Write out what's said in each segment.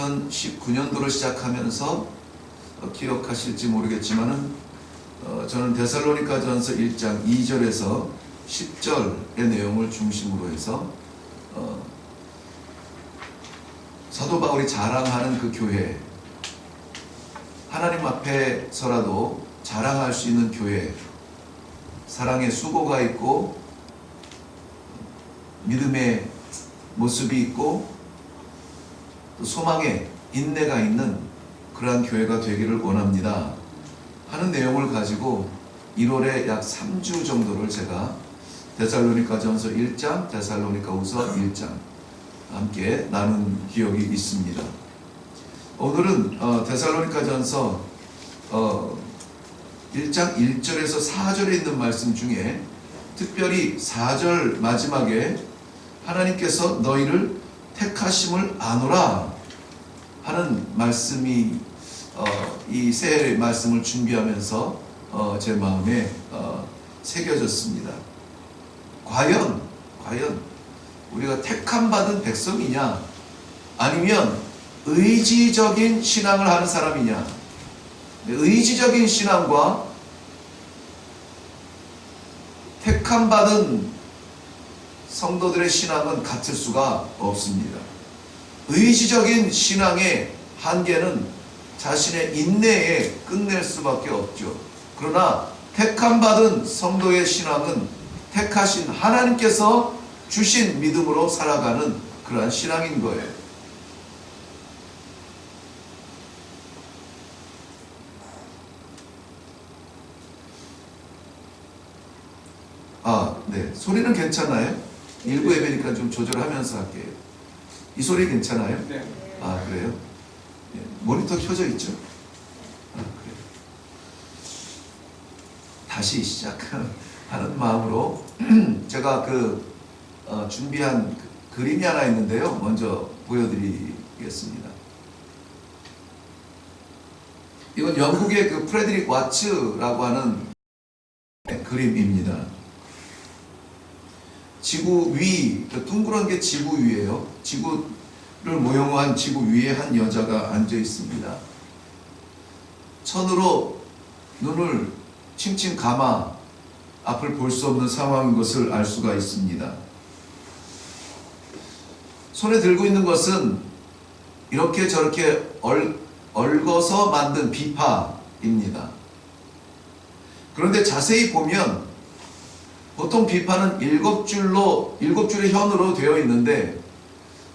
2019년도를 시작하면서 기억하실지 모르겠지만은 저는 데살로니가전서 1장 2절에서 10절의 내용을 중심으로 해서 사도 바울이 자랑하는 그 교회, 하나님 앞에서라도 자랑할 수 있는 교회, 사랑의 수고가 있고 믿음의 모습이 있고 또 소망의 인내가 있는 그러한 교회가 되기를 원합니다 하는 내용을 가지고 1월에 약 3주 정도를 제가 데살로니가전서 1장, 데살로니가후서 1장 함께 나눈 기억이 있습니다. 오늘은 데살로니가전서 1장 1절에서 4절에 있는 말씀 중에 특별히 4절 마지막에 하나님께서 너희를 택하심을 아노라 하는 말씀이 이 새 말씀을 준비하면서 제 마음에 새겨졌습니다. 과연 우리가 택함 받은 백성이냐, 아니면 의지적인 신앙을 하는 사람이냐. 의지적인 신앙과 택함 받은 성도들의 신앙은 같을 수가 없습니다. 의지적인 신앙의 한계는 자신의 인내에 끝낼 수밖에 없죠. 그러나 택함 받은 성도의 신앙은 택하신 하나님께서 주신 믿음으로 살아가는 그러한 신앙인 거예요. 네. 소리는 괜찮아요? 일부 예배니까 좀 조절하면서 할게요. 이 소리 괜찮아요? 네. 그래요? 네. 모니터 켜져 있죠? 그래요. 다시 시작하는 마음으로 제가 준비한 그림이 하나 있는데요. 먼저 보여드리겠습니다. 이건 영국의 프레드릭 와츠라고 하는 그림입니다. 지구 위, 둥그런 게 지구 위예요. 지구를 모형한 지구 위에 한 여자가 앉아 있습니다. 천으로 눈을 칭칭 감아 앞을 볼 수 없는 상황인 것을 알 수가 있습니다. 손에 들고 있는 것은 이렇게 저렇게 얽어서 만든 비파입니다. 그런데 자세히 보면 보통 비파는 7줄의 현으로 되어 있는데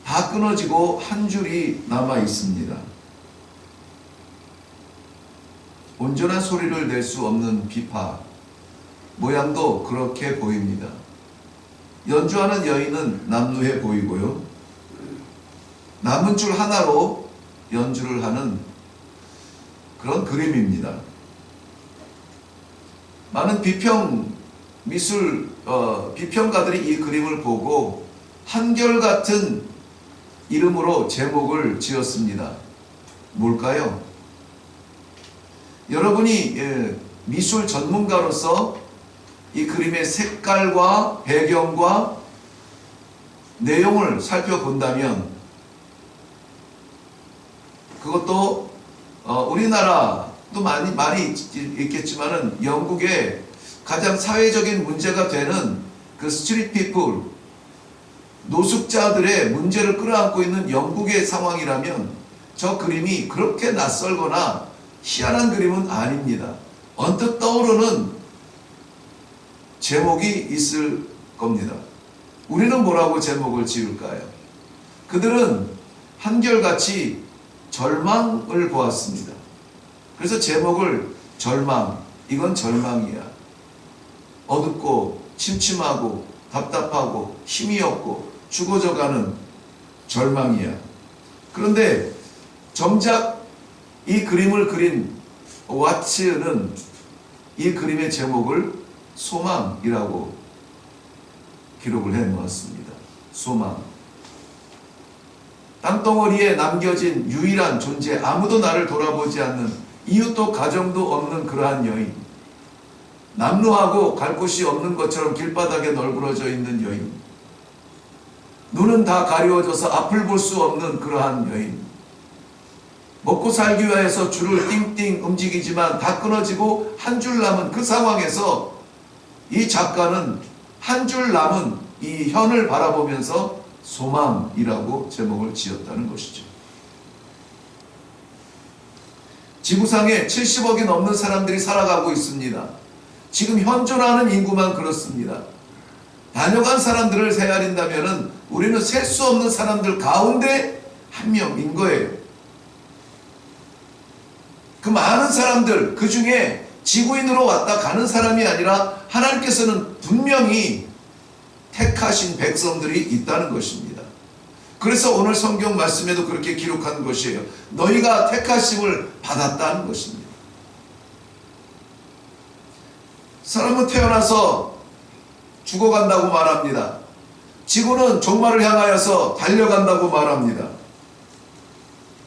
다 끊어지고 한 줄이 남아 있습니다. 온전한 소리를 낼 수 없는 비파 모양도 그렇게 보입니다. 연주하는 여인은 남루해 보이고요. 남은 줄 하나로 연주를 하는 그런 그림입니다. 많은 비평가들이 이 그림을 보고 한결같은 이름으로 제목을 지었습니다. 뭘까요? 여러분이 미술 전문가로서 이 그림의 색깔과 배경과 내용을 살펴본다면 그것도 우리나라도 많이 있겠지만은 영국의 가장 사회적인 문제가 되는 그 스트리트 피플, 노숙자들의 문제를 끌어안고 있는 영국의 상황이라면 저 그림이 그렇게 낯설거나 희한한 그림은 아닙니다. 언뜻 떠오르는 제목이 있을 겁니다. 우리는 뭐라고 제목을 지을까요? 그들은 한결같이 절망을 보았습니다. 그래서 제목을 절망, 이건 절망이야. 어둡고 침침하고 답답하고 힘이 없고 죽어져가는 절망이야. 그런데 정작 이 그림을 그린 와츠는 이 그림의 제목을 소망이라고 기록을 해 놓았습니다. 소망. 땅덩어리에 남겨진 유일한 존재, 아무도 나를 돌아보지 않는, 이웃도 가정도 없는 그러한 여인, 남루하고 갈 곳이 없는 것처럼 길바닥에 널브러져 있는 여인, 눈은 다 가리워져서 앞을 볼 수 없는 그러한 여인, 먹고 살기 위해서 줄을 띵띵 움직이지만 다 끊어지고 한 줄 남은 그 상황에서 이 작가는 한 줄 남은 이 현을 바라보면서 소망이라고 제목을 지었다는 것이죠. 지구상에 70억이 넘는 사람들이 살아가고 있습니다. 지금 현존하는 인구만 그렇습니다. 다녀간 사람들을 헤아린다면 우리는 셀 수 없는 사람들 가운데 한 명인 거예요. 그 많은 사람들, 그 중에 지구인으로 왔다 가는 사람이 아니라 하나님께서는 분명히 택하신 백성들이 있다는 것입니다. 그래서 오늘 성경 말씀에도 그렇게 기록한 것이에요. 너희가 택하심을 받았다는 것입니다. 사람은 태어나서 죽어간다고 말합니다. 지구는 종말을 향하여서 달려간다고 말합니다.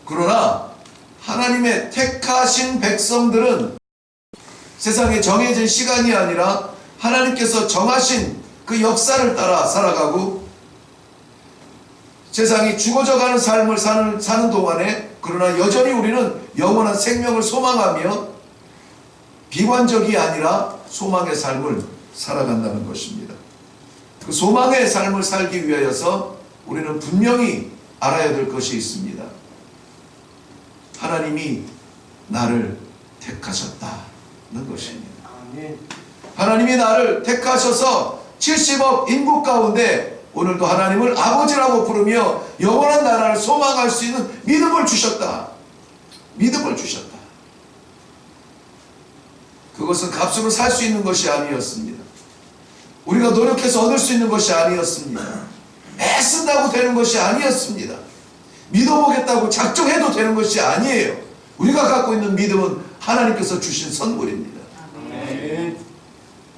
그러나 하나님의 택하신 백성들은 세상에 정해진 시간이 아니라 하나님께서 정하신 그 역사를 따라 살아가고 세상이 죽어져가는 삶을 사는 동안에 그러나 여전히 우리는 영원한 생명을 소망하며 비관적이 아니라 소망의 삶을 살아간다는 것입니다. 그 소망의 삶을 살기 위하여서 우리는 분명히 알아야 될 것이 있습니다. 하나님이 나를 택하셨다는 것입니다. 하나님이 나를 택하셔서 70억 인구 가운데 오늘도 하나님을 아버지라고 부르며 영원한 나라를 소망할 수 있는 믿음을 주셨다. 믿음을 주셨다. 그것은 값으로 살 수 있는 것이 아니었습니다. 우리가 노력해서 얻을 수 있는 것이 아니었습니다. 애쓴다고 되는 것이 아니었습니다. 믿어보겠다고 작정해도 되는 것이 아니에요. 우리가 갖고 있는 믿음은 하나님께서 주신 선물입니다.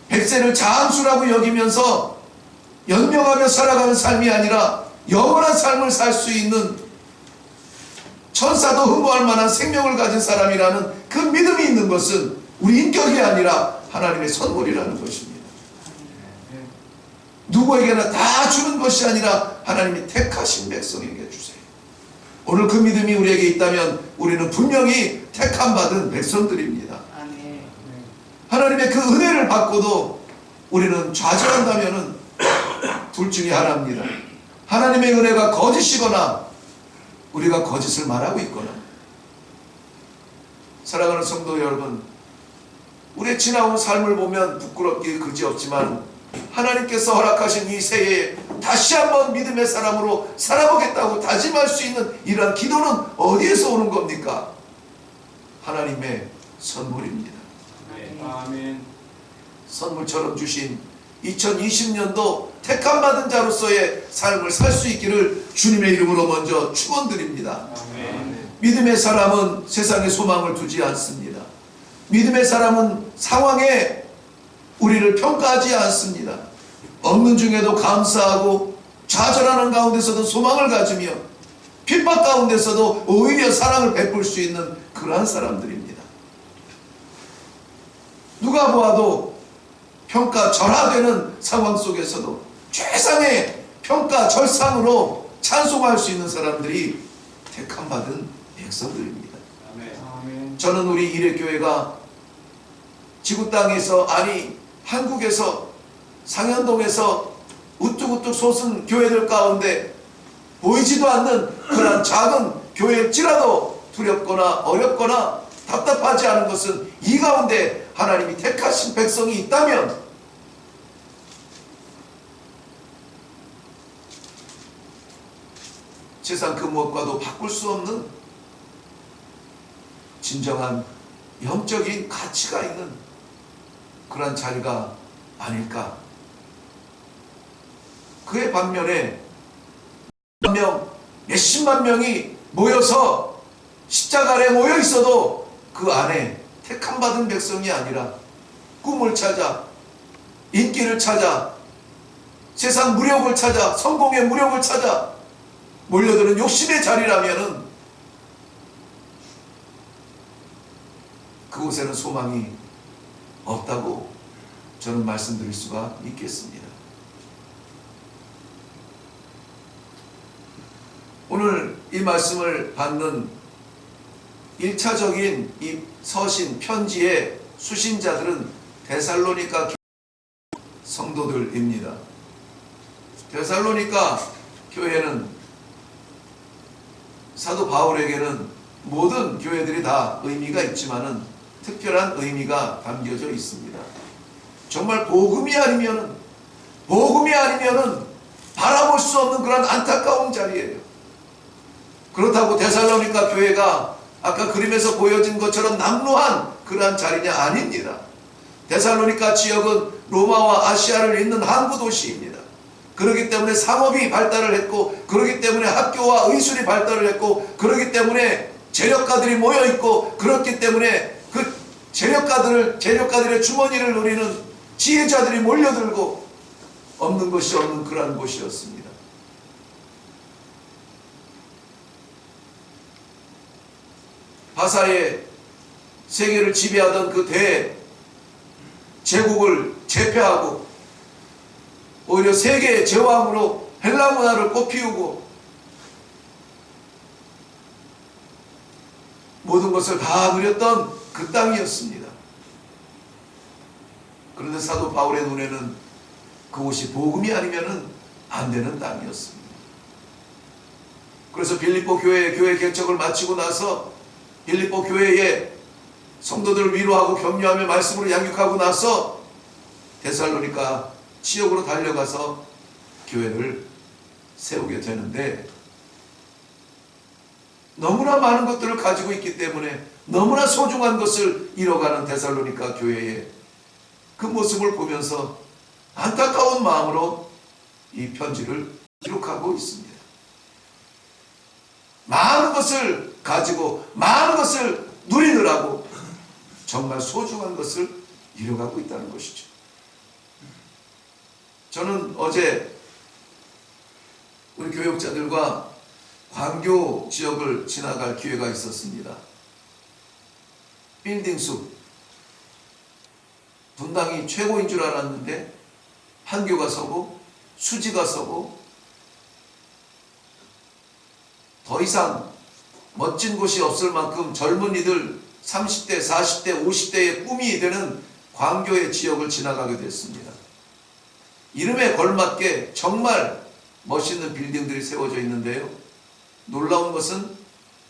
백세를 장수라고 여기면서 연명하며 살아가는 삶이 아니라 영원한 삶을 살 수 있는 천사도 흠모할 만한 생명을 가진 사람이라는 그 믿음이 있는 것은 우리 인격이 아니라 하나님의 선물이라는 것입니다. 누구에게나 다 주는 것이 아니라 하나님이 택하신 백성에게 주세요. 오늘 그 믿음이 우리에게 있다면 우리는 분명히 택함받은 백성들입니다. 하나님의 그 은혜를 받고도 우리는 좌절한다면 둘 중에 하나입니다. 하나님의 은혜가 거짓이거나 우리가 거짓을 말하고 있거나. 사랑하는 성도 여러분, 우리의 지나온 삶을 보면 부끄럽기 그지없지만 하나님께서 허락하신 이 새해에 다시 한번 믿음의 사람으로 살아보겠다고 다짐할 수 있는 이러한 기도는 어디에서 오는 겁니까? 하나님의 선물입니다. 아멘. 선물처럼 주신 2020년도 택함받은 자로서의 삶을 살 수 있기를 주님의 이름으로 먼저 축원드립니다. 아멘. 믿음의 사람은 세상에 소망을 두지 않습니다. 믿음의 사람은 상황에 우리를 평가하지 않습니다. 없는 중에도 감사하고 좌절하는 가운데서도 소망을 가지며 핍박 가운데서도 오히려 사랑을 베풀 수 있는 그러한 사람들입니다. 누가 보아도 평가절하되는 상황 속에서도 최상의 평가 절상으로 찬송할 수 있는 사람들이 택함받은 백성들입니다. 아멘. 저는 우리 이레교회가 지구 땅에서 아니 한국에서 상현동에서 우뚝우뚝 솟은 교회들 가운데 보이지도 않는 그런 작은 교회일지라도 두렵거나 어렵거나 답답하지 않은 것은 이 가운데 하나님이 택하신 백성이 있다면 세상 그 무엇과도 바꿀 수 없는 진정한 영적인 가치가 있는 그런 자리가 아닐까. 그의 반면에 몇십만 명이 모여서 십자가 아래 모여 있어도 그 안에 택함받은 백성이 아니라 꿈을 찾아 인기를 찾아 세상 무력을 찾아 성공의 무력을 찾아 몰려드는 욕심의 자리라면은 그곳에는 소망이 없다고 저는 말씀드릴 수가 있겠습니다. 오늘 이 말씀을 받는 1차적인 이 서신 편지의 수신자들은 데살로니가 성도들입니다. 데살로니가 교회는 사도 바울에게는 모든 교회들이 다 의미가 있지만은 특별한 의미가 담겨져 있습니다. 정말 복음이 아니면은 바라볼 수 없는 그런 안타까운 자리예요. 그렇다고 데살로니가 교회가 아까 그림에서 보여진 것처럼 남루한 그러한 자리냐? 아닙니다. 데살로니가 지역은 로마와 아시아를 잇는 항구 도시입니다. 그렇기 때문에 상업이 발달을 했고, 그렇기 때문에 학교와 의술이 발달을 했고, 그렇기 때문에 재력가들이 모여 있고, 그렇기 때문에 그 재력가들의 주머니를 노리는 지혜자들이 몰려들고, 없는 것이 없는 그러한 곳이었습니다. 바사의 세계를 지배하던 그 제국을 제패하고 오히려 세계의 제왕으로 헬라 문화를 꽃피우고 모든 것을 다 누렸던 그 땅이었습니다. 그런데 사도 바울의 눈에는 그곳이 복음이 아니면 안 되는 땅이었습니다. 그래서 빌립보 교회 개척을 마치고 나서 빌립보 교회에 성도들을 위로하고 격려하며 말씀으로 양육하고 나서 데살로니가 지역으로 달려가서 교회를 세우게 되는데, 너무나 많은 것들을 가지고 있기 때문에 너무나 소중한 것을 잃어가는 데살로니가 교회의 그 모습을 보면서 안타까운 마음으로 이 편지를 기록하고 있습니다. 많은 것을 가지고 많은 것을 누리느라고 정말 소중한 것을 잃어가고 있다는 것이죠. 저는 어제 우리 교역자들과 광교 지역을 지나갈 기회가 있었습니다. 빌딩숲, 분당이 최고인 줄 알았는데 한교가 서고 수지가 서고 더 이상 멋진 곳이 없을 만큼 젊은이들 30대, 40대, 50대의 꿈이 되는 광교의 지역을 지나가게 됐습니다. 이름에 걸맞게 정말 멋있는 빌딩들이 세워져 있는데요. 놀라운 것은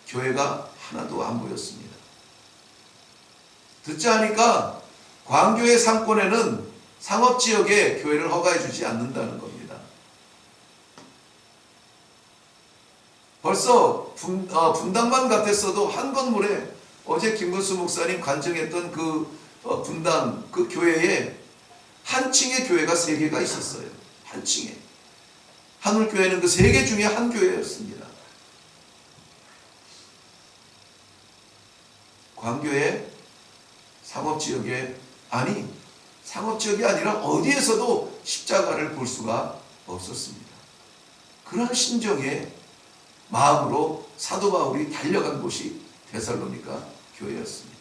교회가 하나도 안 보였습니다. 듣자 하니까 광교의 상권에는 상업지역에 교회를 허가해 주지 않는다는 겁니다. 벌써 분당만 같았어도 한 건물에 어제 김근수 목사님 간증했던 분당 그 교회에 한 층의 교회가 3개가 있었어요. 한 층에. 한울교회는 그 3개 중에 한 교회였습니다. 광교의 상업지역에, 상업지역이 아니라 어디에서도 십자가를 볼 수가 없었습니다. 그런 심정의 마음으로 사도 바울이 달려간 곳이 데살로니가 교회였습니다.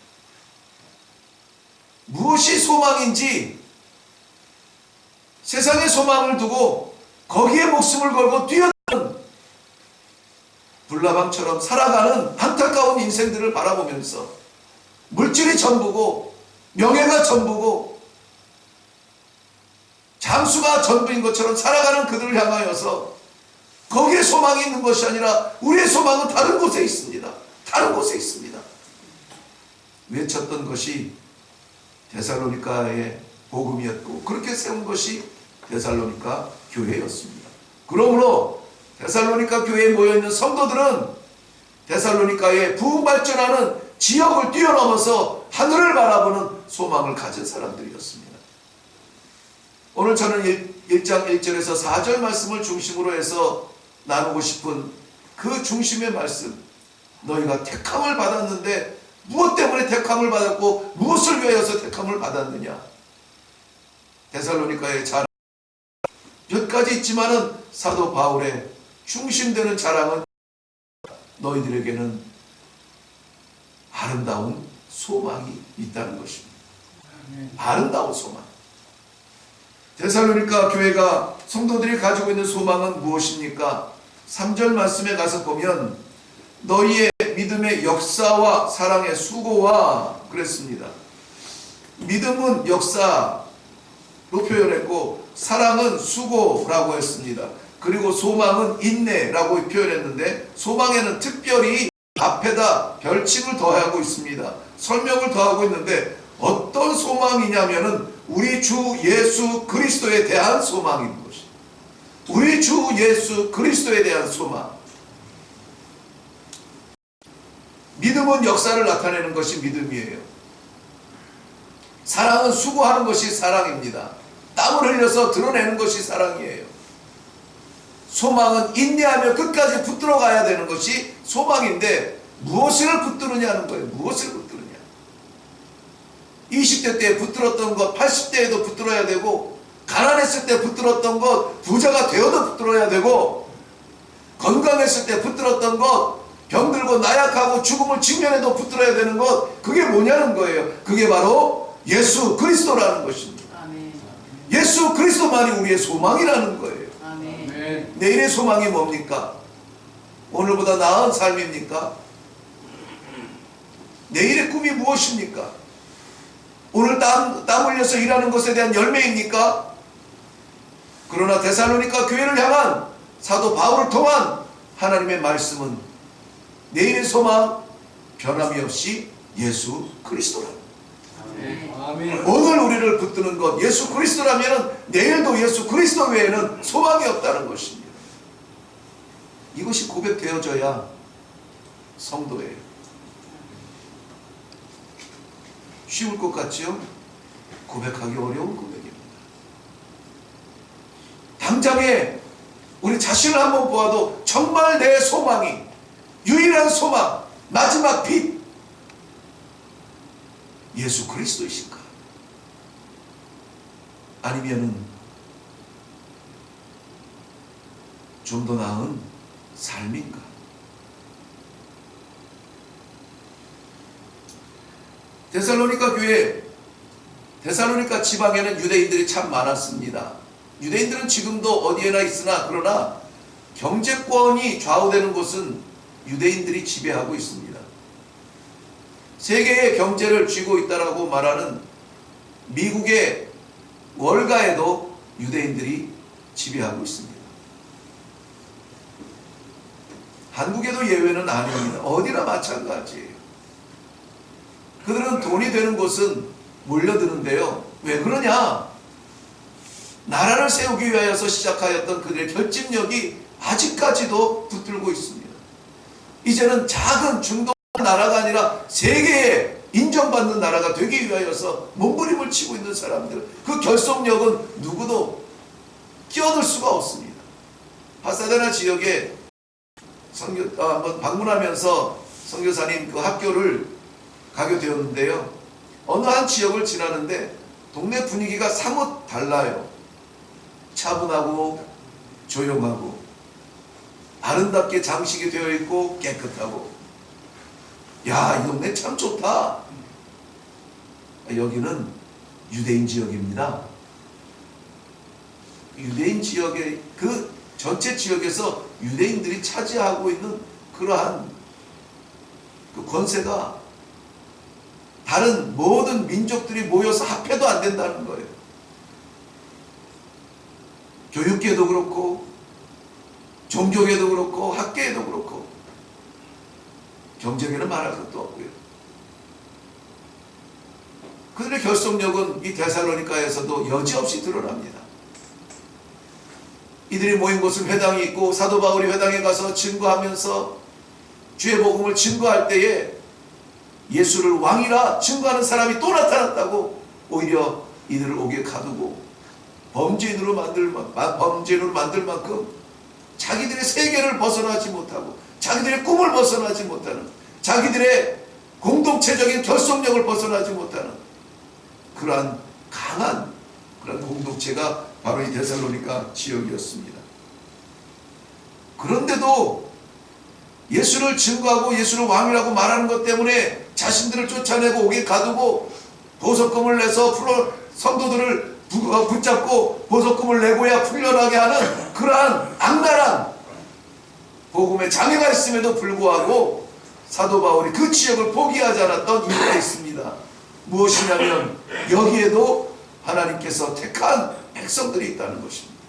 무엇이 소망인지 세상의 소망을 두고 거기에 목숨을 걸고 뛰어드는 불나방처럼 살아가는 안타까운 인생들을 바라보면서 물질이 전부고 명예가 전부고 장수가 전부인 것처럼 살아가는 그들을 향하여서 거기에 소망이 있는 것이 아니라 우리의 소망은 다른 곳에 있습니다. 다른 곳에 있습니다. 외쳤던 것이 데살로니가의 복음이었고, 그렇게 세운 것이 데살로니가 교회였습니다. 그러므로 데살로니가 교회에 모여있는 성도들은 데살로니가의 부흥발전하는 지역을 뛰어넘어서 하늘을 바라보는 소망을 가진 사람들이었습니다. 오늘 저는 1장 1절에서 4절 말씀을 중심으로 해서 나누고 싶은 그 중심의 말씀, 너희가 택함을 받았는데 무엇 때문에 택함을 받았고 무엇을 위하여서 택함을 받았느냐. 데살로니가의 자랑 몇 가지 있지만은 사도 바울의 중심되는 자랑은 너희들에게는 아름다운 소망이 있다는 것입니다. 아름다운 소망. 데살로니가 교회가 성도들이 가지고 있는 소망은 무엇입니까? 3절 말씀에 가서 보면 너희의 믿음의 역사와 사랑의 수고와 그랬습니다. 믿음은 역사로 표현했고 사랑은 수고라고 했습니다. 그리고 소망은 인내라고 표현했는데 소망에는 특별히 앞에다 별칭을 더하고 있습니다. 설명을 더하고 있는데 어떤 소망이냐면은 우리 주 예수 그리스도에 대한 소망인 것이. 우리 주 예수 그리스도에 대한 소망. 믿음은 역사를 나타내는 것이 믿음이에요. 사랑은 수고하는 것이 사랑입니다. 땀을 흘려서 드러내는 것이 사랑이에요. 소망은 인내하며 끝까지 붙들어 가야 되는 것이 소망인데 무엇을 붙드느냐는 거예요. 무엇을 붙드느냐. 20대 때 붙들었던 것 80대에도 붙들어야 되고 가난했을 때 붙들었던 것 부자가 되어도 붙들어야 되고 건강했을 때 붙들었던 것 병들고 나약하고 죽음을 직면해도 붙들어야 되는 것 그게 뭐냐는 거예요. 그게 바로 예수 그리스도라는 것입니다. 아멘. 예수 그리스도만이 우리의 소망이라는 거예요. 아멘. 내일의 소망이 뭡니까? 오늘보다 나은 삶입니까? 내일의 꿈이 무엇입니까? 오늘 땀 흘려서 일하는 것에 대한 열매입니까? 그러나 데살로니가 교회를 향한 사도 바울을 통한 하나님의 말씀은 내일의 소망 변함이 없이 예수 그리스도라. 아멘. 오늘 우리를 붙드는 것 예수 그리스도라면 내일도 예수 그리스도 외에는 소망이 없다는 것입니다. 이것이 고백되어져야 성도예요. 쉬울 것 같지요? 고백하기 어려운 고백입니다. 당장에 우리 자신을 한번 보아도 정말 내 소망이 유일한 소망 마지막 빛 예수 그리스도이신가? 아니면은 좀 더 나은 삶인가? 데살로니가 교회, 데살로니가 지방에는 유대인들이 참 많았습니다. 유대인들은 지금도 어디에나 있으나 그러나 경제권이 좌우되는 곳은 유대인들이 지배하고 있습니다. 세계의 경제를 쥐고 있다라고 말하는 미국의 월가에도 유대인들이 지배하고 있습니다. 한국에도 예외는 아닙니다. 어디나 마찬가지예요. 그들은 돈이 되는 곳은 몰려드는데요. 왜 그러냐? 나라를 세우기 위하여서 시작하였던 그들의 결집력이 아직까지도 붙들고 있습니다. 이제는 작은 중동 나라가 아니라 세계에 인정받는 나라가 되기 위하여서 몸부림을 치고 있는 사람들, 그 결속력은 누구도 끼어들 수가 없습니다. 파사데나 지역에 한번 방문하면서 선교사님 그 학교를 가게 되었는데요. 어느 한 지역을 지나는데 동네 분위기가 사뭇 달라요. 차분하고 조용하고 아름답게 장식이 되어 있고 깨끗하고, 야, 이 동네 참 좋다. 여기는 유대인 지역입니다. 유대인 지역의 그 전체 지역에서 유대인들이 차지하고 있는 그러한 그 권세가 다른 모든 민족들이 모여서 합해도 안 된다는 거예요. 교육계도 그렇고 종교계도 그렇고 학계에도 그렇고 경제계는 말할 것도 없고요. 그들의 결속력은 이 데살로니가에서도 여지없이 드러납니다. 이들이 모인 곳은 회당이 있고 사도 바울이 회당에 가서 증거하면서 주의 복음을 증거할 때에 예수를 왕이라 증거하는 사람이 또 나타났다고 오히려 이들을 옥에 가두고 범죄인으로 만들 만큼 자기들의 세계를 벗어나지 못하고 자기들의 꿈을 벗어나지 못하는, 자기들의 공동체적인 결속력을 벗어나지 못하는 그러한 강한 그런 공동체가 바로 이 데살로니가 지역이었습니다. 그런데도 예수를 증거하고 예수를 왕이라고 말하는 것 때문에 자신들을 쫓아내고 옥에 가두고 보석금을 내서 성도들을 붙잡고 보석금을 내고야 풀려나게 하는 그러한 악랄한 복음에 장애가 있음에도 불구하고 사도 바울이 그 지역을 포기하지 않았던 이유가 있습니다. 무엇이냐면 여기에도 하나님께서 택한 백성들이 있다는 것입니다.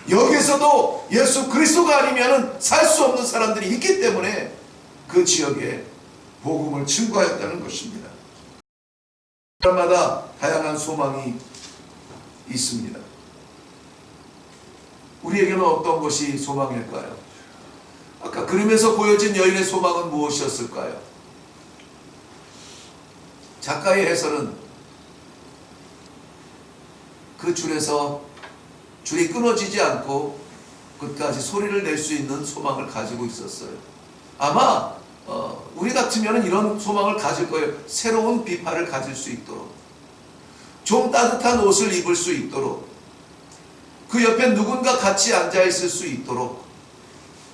여기서도 예수 그리스도가 아니면 살 수 없는 사람들이 있기 때문에 그 지역에 복음을 증거하였다는 것입니다. 사람마다 다양한 소망이 있습니다. 우리에게는 어떤 것이 소망일까요? 아까 그림에서 보여진 여인의 소망은 무엇이었을까요? 작가의 해설은 그 줄에서 줄이 끊어지지 않고 끝까지 소리를 낼 수 있는 소망을 가지고 있었어요. 아마 우리 같으면 이런 소망을 가질 거예요. 새로운 비파를 가질 수 있도록, 좀 따뜻한 옷을 입을 수 있도록, 그 옆에 누군가 같이 앉아 있을 수 있도록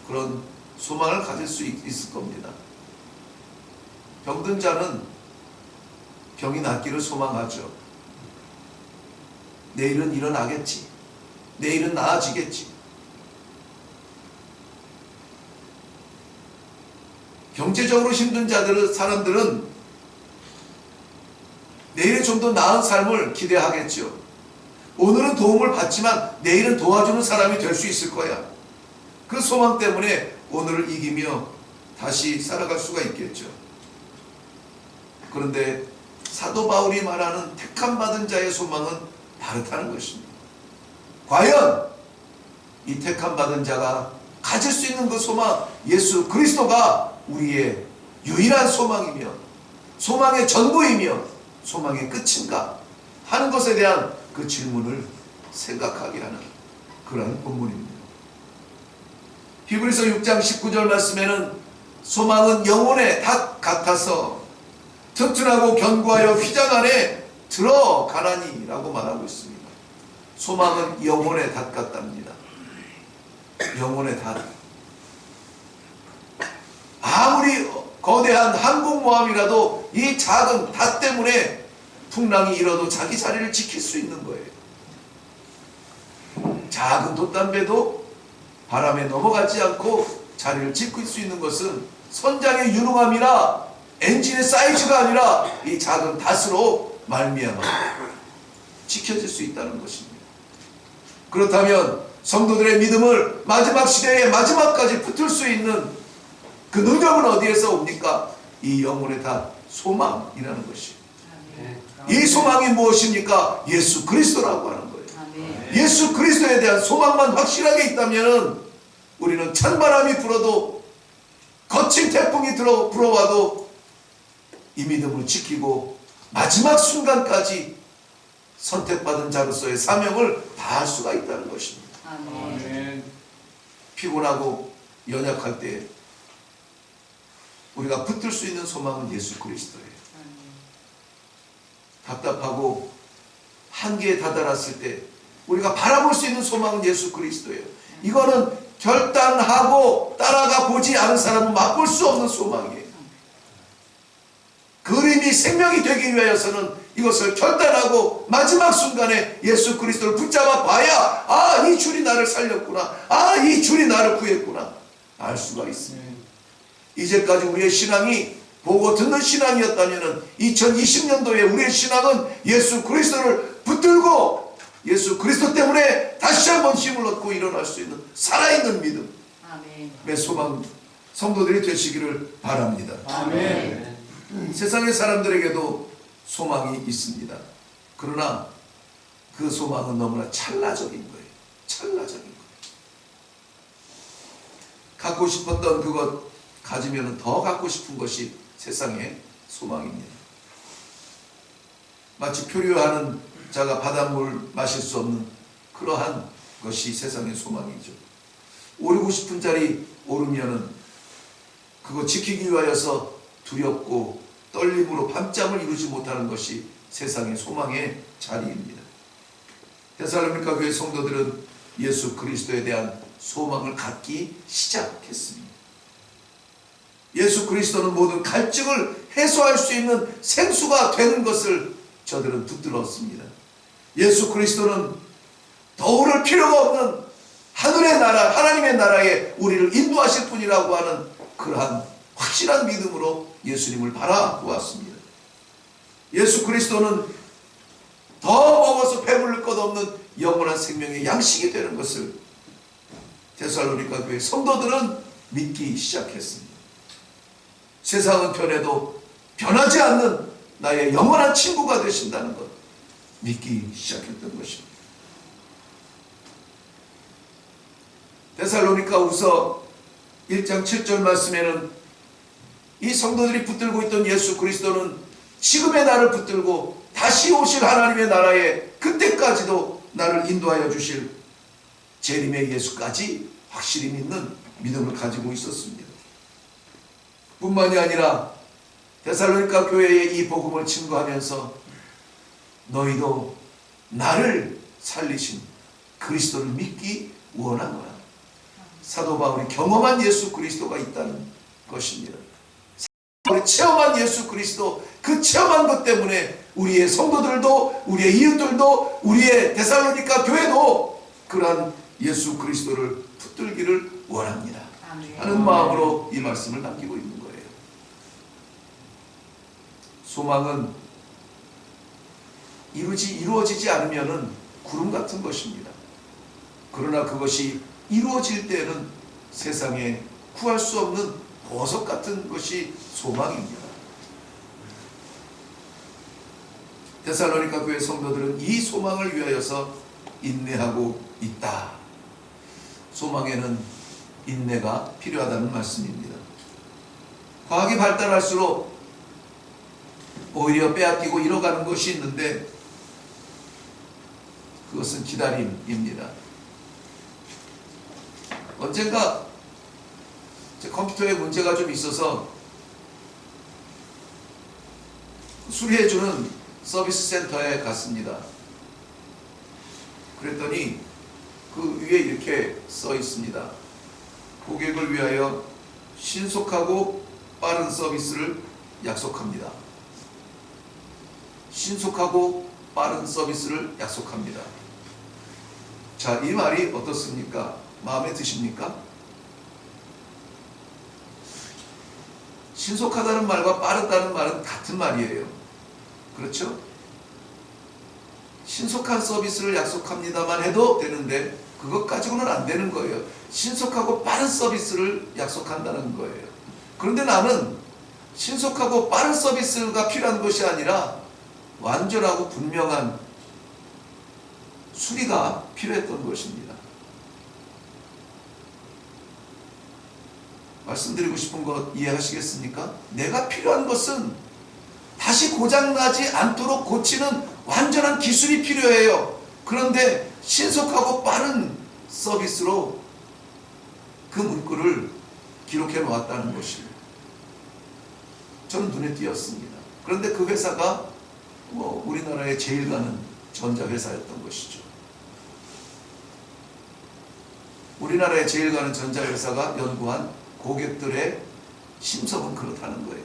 그런 소망을 가질 수 있을 겁니다. 병든 자는 병이 낫기를 소망하죠. 내일은 일어나겠지. 내일은 나아지겠지. 경제적으로 힘든 사람들은 내일에 좀 더 나은 삶을 기대하겠죠. 오늘은 도움을 받지만 내일은 도와주는 사람이 될 수 있을 거야. 그 소망 때문에 오늘을 이기며 다시 살아갈 수가 있겠죠. 그런데 사도 바울이 말하는 택함 받은 자의 소망은 다르다는 것입니다. 과연 이 택함 받은 자가 가질 수 있는 그 소망, 예수 그리스도가 우리의 유일한 소망이며 소망의 전부이며 소망의 끝인가 하는 것에 대한 그 질문을 생각하게 하는 그런 본문입니다. 히브리서 6장 19절 말씀에는 소망은 영혼의 닭 같아서 튼튼하고 견고하여 휘장 안에 들어가라니 라고 말하고 있습니다. 소망은 영혼의 닭 같답니다. 영혼의 닭. 아무리 거대한 항공모함이라도 이 작은 닭 때문에 풍랑이 일어도 자기 자리를 지킬 수 있는 거예요. 작은 돛담배도 바람에 넘어가지 않고 자리를 지킬 수 있는 것은 선장의 유능함이나 엔진의 사이즈가 아니라 이 작은 닷으로 말미암아 지켜질 수 있다는 것입니다. 그렇다면 성도들의 믿음을 마지막 시대의 마지막까지 붙을 수 있는 그 능력은 어디에서 옵니까? 이 영혼의 닭, 소망이라는 것이에요. 이 소망이 무엇입니까? 예수 그리스도라고 하는 거예요. 예수 그리스도에 대한 소망만 확실하게 있다면 우리는 찬바람이 불어도 거친 태풍이 불어와도 이 믿음을 지키고 마지막 순간까지 선택받은 자로서의 사명을 다할 수가 있다는 것입니다. 아멘. 피곤하고 연약할 때 우리가 붙들 수 있는 소망은 예수 그리스도예요. 답답하고 한계에 다다랐을 때 우리가 바라볼 수 있는 소망은 예수 그리스도예요. 이거는 결단하고 따라가 보지 않은 사람은 맛볼 수 없는 소망이에요. 그림이 생명이 되기 위하여서는 이것을 결단하고 마지막 순간에 예수 그리스도를 붙잡아 봐야 아, 이 줄이 나를 살렸구나. 아, 이 줄이 나를 구했구나. 알 수가 있습니다. 이제까지 우리의 신앙이 보고 듣는 신앙이었다면 2020년도에 우리의 신앙은 예수 그리스도를 붙들고 예수 그리스도 때문에 다시 한번 힘을 얻고 일어날 수 있는 살아있는 믿음의 소망 성도들이 되시기를 바랍니다. 아멘. 세상의 사람들에게도 소망이 있습니다. 그러나 그 소망은 너무나 찰나적인 거예요. 찰나적인 거예요. 갖고 싶었던 그것 가지면 더 갖고 싶은 것이 세상의 소망입니다. 마치 표류하는 자가 바닷물 마실 수 없는 그러한 것이 세상의 소망이죠. 오르고 싶은 자리 오르면은 그거 지키기 위하여서 두렵고 떨림으로 밤잠을 이루지 못하는 것이 세상의 소망의 자리입니다. 데살로니가 교회 성도들은 예수 그리스도에 대한 소망을 갖기 시작했습니다. 예수 그리스도는 모든 갈증을 해소할 수 있는 생수가 되는 것을 저들은 붙들었습니다. 예수 그리스도는 더 오를 필요가 없는 하늘의 나라, 하나님의 나라에 우리를 인도하실 분이라고 하는 그러한 확실한 믿음으로 예수님을 바라보았습니다. 예수 그리스도는 더 먹어서 배부를 것 없는 영원한 생명의 양식이 되는 것을 데살로니가 교회 성도들은 믿기 시작했습니다. 세상은 변해도 변하지 않는 나의 영원한 친구가 되신다는 것 믿기 시작했던 것입니다. 데살로니가후서 1장 7절 말씀에는 이 성도들이 붙들고 있던 예수 그리스도는 지금의 나를 붙들고 다시 오실 하나님의 나라에 그때까지도 나를 인도하여 주실 재림의 예수까지 확실히 믿는 믿음을 가지고 있었습니다. 뿐만이 아니라 데살로니가 교회에 이 복음을 증거하면서 너희도 나를 살리신 그리스도를 믿기 원하노라. 사도 바울이 경험한 예수 그리스도가 있다는 것입니다. 우리 체험한 예수 그리스도, 그 체험한 것 때문에 우리의 성도들도, 우리의 이웃들도, 우리의 데살로니가 교회도 그러한 예수 그리스도를 붙들기를 원합니다 하는 마음으로 이 말씀을 남기고 있는 거예요. 소망은 이루어지지 않으면 구름 같은 것입니다. 그러나 그것이 이루어질 때는 세상에 구할 수 없는 보석 같은 것이 소망입니다. 데살로니가 교회 성도들은 이 소망을 위하여서 인내하고 있다. 소망에는 인내가 필요하다는 말씀입니다. 과학이 발달할수록 오히려 빼앗기고 잃어가는 것이 있는데 그것은 기다림입니다. 언젠가 제 컴퓨터에 문제가 좀 있어서 수리해주는 서비스 센터에 갔습니다. 그랬더니 그 위에 이렇게 써 있습니다. 고객을 위하여 신속하고 빠른 서비스를 약속합니다. 신속하고 빠른 서비스를 약속합니다. 자, 이 말이 어떻습니까? 마음에 드십니까? 신속하다는 말과 빠르다는 말은 같은 말이에요. 그렇죠? 신속한 서비스를 약속합니다만 해도 되는데 그것 가지고는 안 되는 거예요. 신속하고 빠른 서비스를 약속한다는 거예요. 그런데 나는 신속하고 빠른 서비스가 필요한 것이 아니라 완전하고 분명한 수리가 필요했던 것입니다. 말씀드리고 싶은 것 이해하시겠습니까? 내가 필요한 것은 다시 고장나지 않도록 고치는 완전한 기술이 필요해요. 그런데 신속하고 빠른 서비스로 그 문구를 기록해 놓았다는 것이 저는 눈에 띄었습니다. 그런데 그 회사가 우리나라에 제일 가는 전자회사였던 것이죠. 우리나라에 제일 가는 전자회사가 연구한 고객들의 심성은 그렇다는 거예요.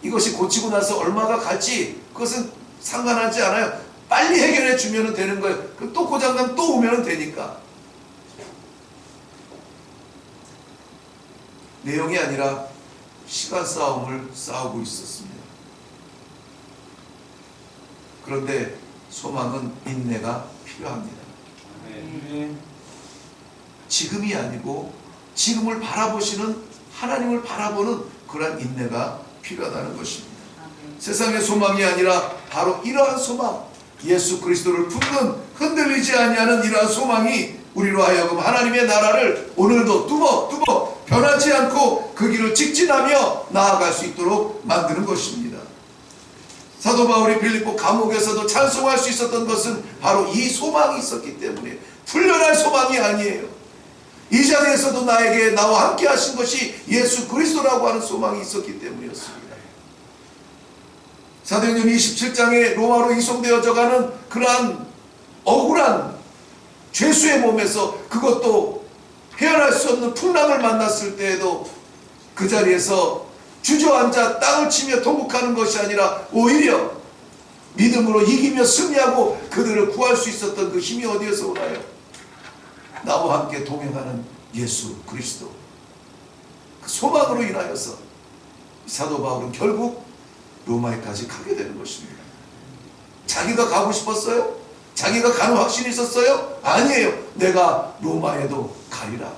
이것이 고치고 나서 얼마가 갈지 그것은 상관하지 않아요. 빨리 해결해 주면 되는 거예요. 또 고장나면 또 오면 되니까. 내용이 아니라 시간 싸움을 싸우고 있었습니다. 그런데 소망은 인내가 필요합니다. 지금이 아니고 지금을 바라보시는 하나님을 바라보는 그러한 인내가 필요하다는 것입니다. 세상의 소망이 아니라 바로 이러한 소망, 예수 그리스도를 붙는 흔들리지 아니하는 이러한 소망이 우리로 하여금 하나님의 나라를 오늘도 두고 변하지 않고 그 길을 직진하며 나아갈 수 있도록 만드는 것입니다. 사도 바울이 빌립보 감옥에서도 찬송할 수 있었던 것은 바로 이 소망이 있었기 때문에 풀려날 소망이 아니에요. 이 자리에서도 나와 함께 하신 것이 예수 그리스도라고 하는 소망이 있었기 때문이었습니다. 사도행전 27장에 로마로 이송되어져 가는 그러한 억울한 죄수의 몸에서 그것도 헤어날 수 없는 풍랑을 만났을 때에도 그 자리에서 주저앉아 땅을 치며 통곡하는 것이 아니라 오히려 믿음으로 이기며 승리하고 그들을 구할 수 있었던 그 힘이 어디에서 오나요? 나와 함께 동행하는 예수 그리스도, 소망으로 인하여서 사도 바울은 결국 로마에까지 가게 되는 것입니다. 자기가 가고 싶었어요? 자기가 가는 확신이 있었어요? 아니에요. 내가 로마에도 가리라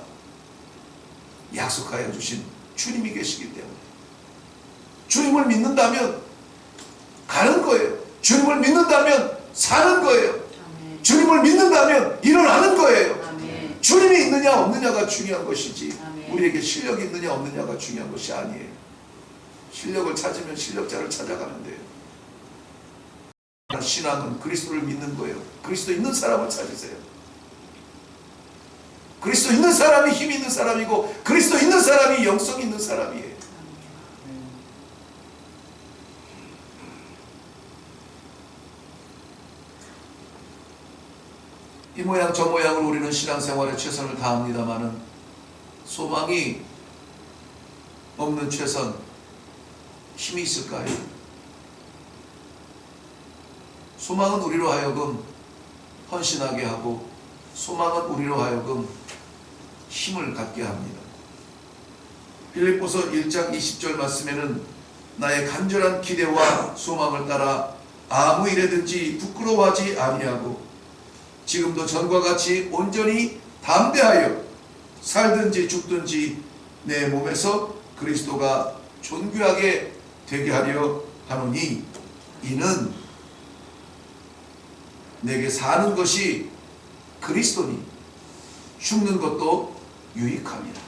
약속하여 주신 주님이 계시기 때문에 주님을 믿는다면 가는 거예요. 주님을 믿는다면 사는 거예요. 아멘. 주님을 믿는다면 일어나는 거예요. 아멘. 주님이 있느냐 없느냐가 중요한 것이지 아멘. 우리에게 실력이 있느냐 없느냐가 중요한 것이 아니에요. 실력을 찾으면 실력자를 찾아가면 돼요. 신앙은 그리스도를 믿는 거예요. 그리스도 있는 사람을 찾으세요. 그리스도 있는 사람이 힘이 있는 사람이고 그리스도 있는 사람이 영성 있는 사람이에요. 이 모양 저 모양을 우리는 신앙생활에 최선을 다합니다마는 소망이 없는 최선 힘이 있을까요? 소망은 우리로 하여금 헌신하게 하고 소망은 우리로 하여금 힘을 갖게 합니다. 빌립보서 1장 20절 말씀에는 나의 간절한 기대와 소망을 따라 아무 일에든지 부끄러워하지 아니하고 지금도 전과 같이 온전히 담대하여 살든지 죽든지 내 몸에서 그리스도가 존귀하게 되게 하려 하노니 이는 내게 사는 것이 그리스도니 죽는 것도 유익합니다.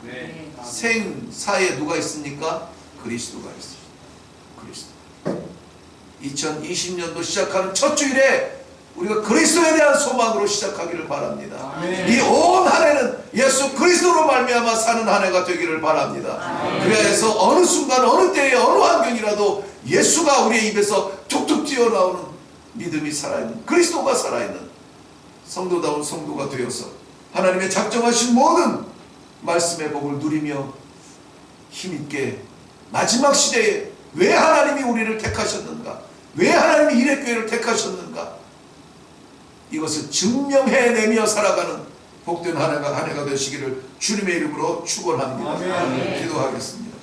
네. 생사에 누가 있습니까? 그리스도가 있습니다. 그리스도. 2020년도 시작하는 첫 주일에 우리가 그리스도에 대한 소망으로 시작하기를 바랍니다. 아멘. 이 온 한 해는 예수 그리스도로 말미암아 사는 한 해가 되기를 바랍니다. 아멘. 그래야 해서 어느 순간 어느 때에 어느 환경이라도 예수가 우리의 입에서 툭툭 튀어나오는 믿음이 살아있는 그리스도가 살아있는 성도다운 성도가 되어서 하나님의 작정하신 모든 말씀의 복을 누리며 힘있게 마지막 시대에 왜 하나님이 우리를 택하셨는가, 왜 하나님이 이레교회를 택하셨는가, 이것을 증명해내며 살아가는 복된 한 해가 되시기를 주님의 이름으로 축원합니다. 아멘. 기도하겠습니다.